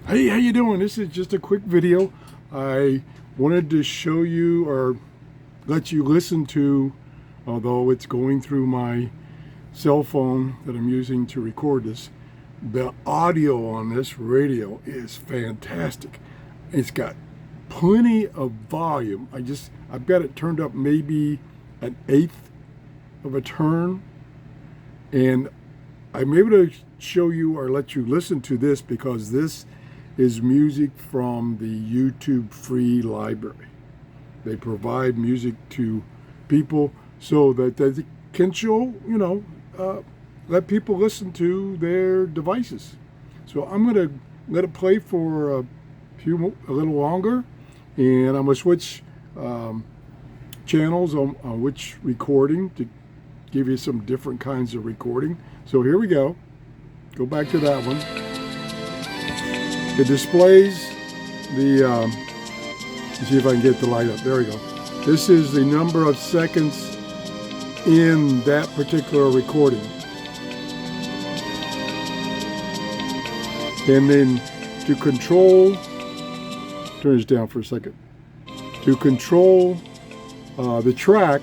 Hey, how you doing? This is just a quick video. I wanted to show you or let you listen to, although it's going through my cell phone that I'm using to record this, the audio on this radio is fantastic. It's got plenty of volume. I've got it turned up maybe an eighth of a turn, and I'm able to show you or let you listen to this because this is music from the YouTube free library. They provide music to people so that they can show, let people listen to their devices. So I'm going to let it play for a little longer, and I'm going to switch channels on which recording to give you some different kinds of recording. So here we go. Go back to that one. It displays the, let's see if I can get the light up. There we go. This is the number of seconds in that particular recording. And then to control, turn this down for a second. To control the track,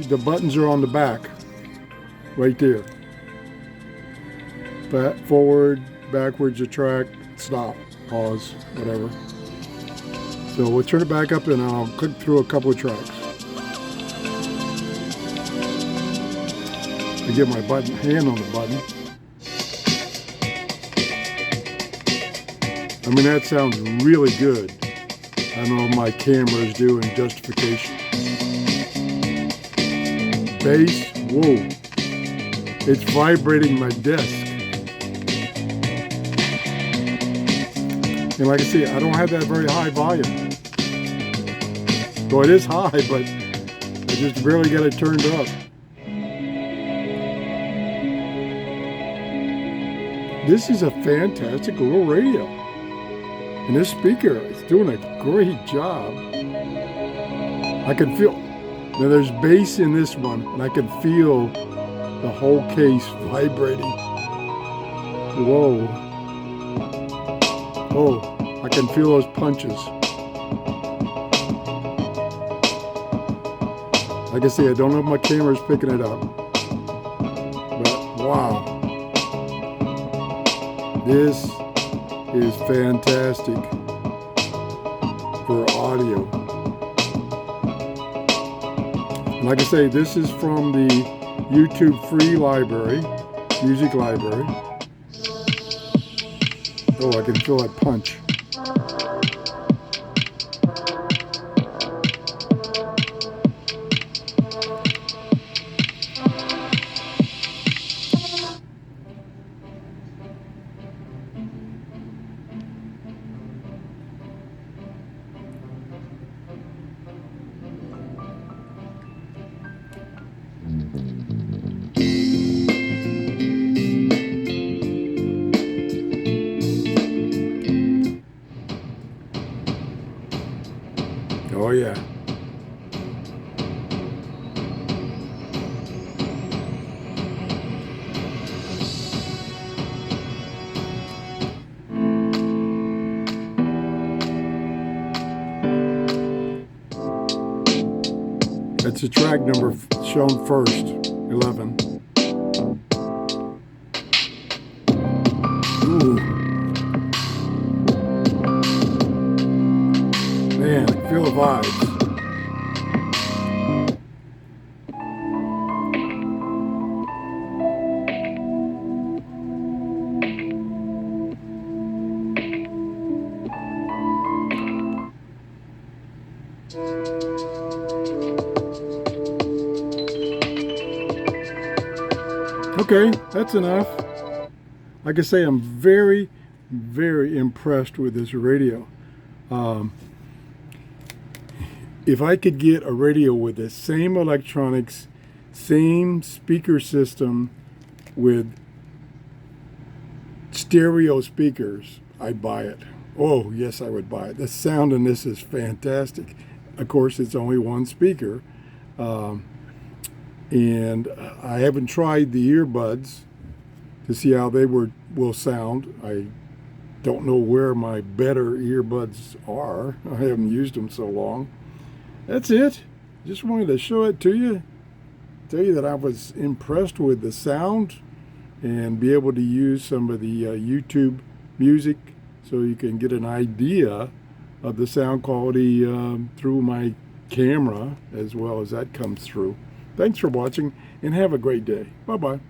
the buttons are on the back, right there. Forward, backwards, the track, stop, pause, whatever. So we'll turn it back up and I'll click through a couple of tracks. I get my hand on the button. I mean, that sounds really good. I don't know if my camera is doing justification. Bass, whoa. It's vibrating my desk. And like I say, I don't have that very high volume. So it is high, but I just barely got it turned up. This is a fantastic little radio. And this speaker is doing a great job. I can feel, now there's bass in this one, and I can feel the whole case vibrating. Whoa. Oh, I can feel those punches. Like I say, I don't know if my camera's picking it up. But wow. This is fantastic for audio. And like I say, this is from the YouTube free library, music library. Oh, I can feel that punch. Oh yeah. That's the track number shown first, 11. Ooh. Man, I feel the vibes. Okay, that's enough. Like I say, I'm very, very impressed with this radio. If I could get a radio with the same electronics, same speaker system with stereo speakers, I'd buy it. Oh, yes, I would buy it. The sound in this is fantastic. Of course, it's only one speaker. And I haven't tried the earbuds to see how they will sound. I don't know where my better earbuds are. I haven't used them so long. That's it. Just wanted to show it to you. Tell you that I was impressed with the sound and be able to use some of the YouTube music so you can get an idea of the sound quality through my camera as well as that comes through. Thanks for watching and have a great day. Bye-bye.